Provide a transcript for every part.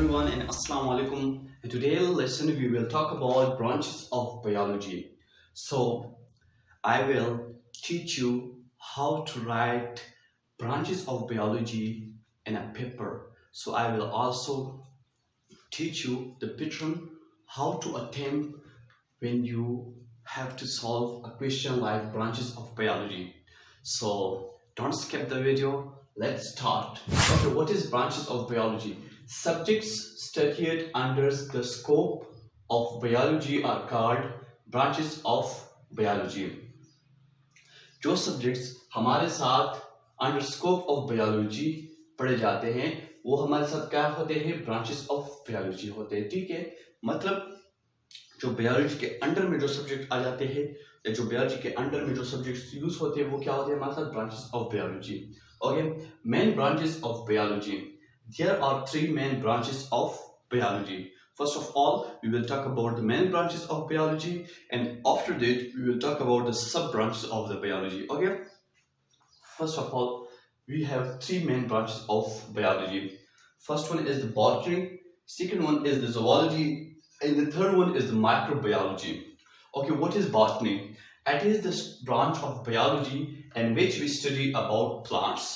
everyone and Assalamu alaikum. In today's lesson we will talk about branches of biology. So I will teach you how to write branches of biology in a paper. So I will also teach you the pattern how to attempt when you have to solve a question like branches of biology. So don't skip the video. Let's start. Okay, what is branches of biology? Subjects studied under the scope of biology are called branches of biology. जो subjects हमारे साथ under scope of biology पढ़े जाते हैं वो हमारे साथ क्या होते हैं, ब्रांचेस ऑफ बायोलॉजी होते हैं. ठीक है, मतलब जो बायोलॉजी के अंडर में जो सब्जेक्ट आ जाते हैं या जो बायोलॉजी के अंडर में जो सब्जेक्ट्स यूज होते हैं वो क्या होते हैं हमारे साथ, branches of biology. Okay, main branches of biology. There are three main branches of biology. First of all, we will talk about the main branches of biology, and after that, we will talk about the sub branches of the biology. Okay. First of all, we have three main branches of biology. First one is the botany, second one is the zoology, and the third one is the microbiology. Okay, what is botany? It is the branch of biology in which we study about plants.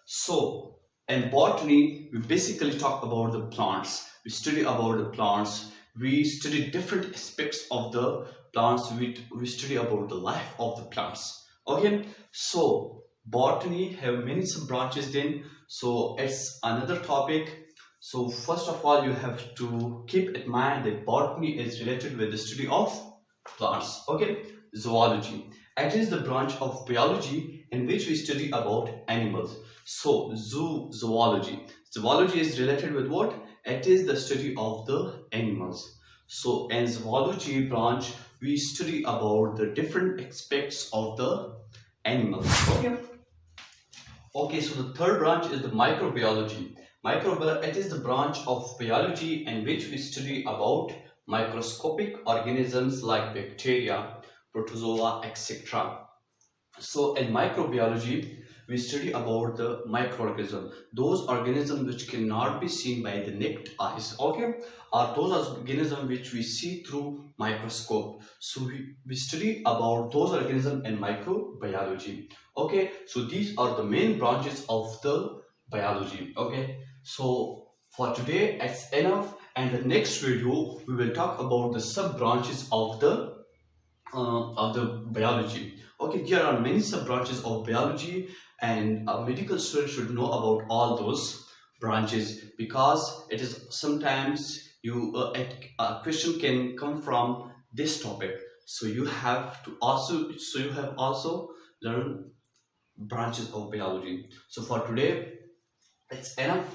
So in botany, we basically talk about the plants. We study about the plants. We study different aspects of the plants. We study about the life of the plants. Okay, so botany have many sub branches then. So it's another topic. So first of all, you have to keep in mind that botany is related with the study of plants. Okay, zoology. It is the branch of biology in which we study about animals. So zoology. Zoology is related with what? It is the study of the animals. So in zoology branch, we study about the different aspects of the animals. Okay. Okay. So the third branch is the microbiology. Microbiology. It is the branch of biology in which we study about microscopic organisms like bacteria, protozoa, etc. So in microbiology, we study about the microorganisms, those organisms which cannot be seen by the naked eyes, okay, or those organisms which we see through microscope. So we study about those organisms in microbiology. Okay, so these are the main branches of the biology. Okay, so for today it's enough, and the next video we will talk about the sub branches of the biology. Okay, there are many sub branches of biology, and a medical student should know about all those branches, because it is sometimes a question can come from this topic. So you have also learn branches of biology. So for today it's enough,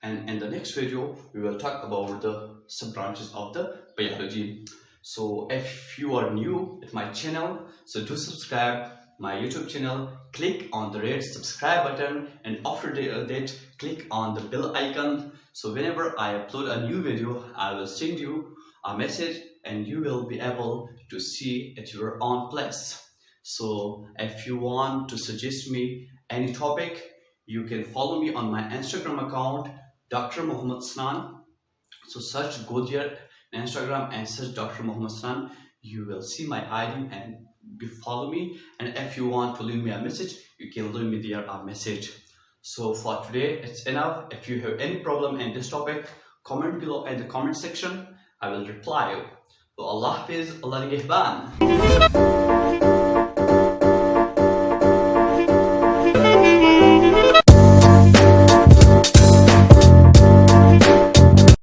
and in the next video we will talk about the sub branches of the biology. So if you are new at my channel, so do subscribe my YouTube channel, click on the red subscribe button, and after that click on the bell icon. So whenever I upload a new video, I will send you a message and you will be able to see at your own place. So if you want to suggest me any topic, you can follow me on my Instagram account, Dr. Muhammad Snan. So search, go there Instagram and search Dr. Muhammad Snan. You will see my ID and follow me. And if you want to leave me a message, you can leave me there a message. So for today it's enough. If you have any problem in this topic, comment below in the comment section. I will reply you. So Allah Hafiz, Allah Nigehban.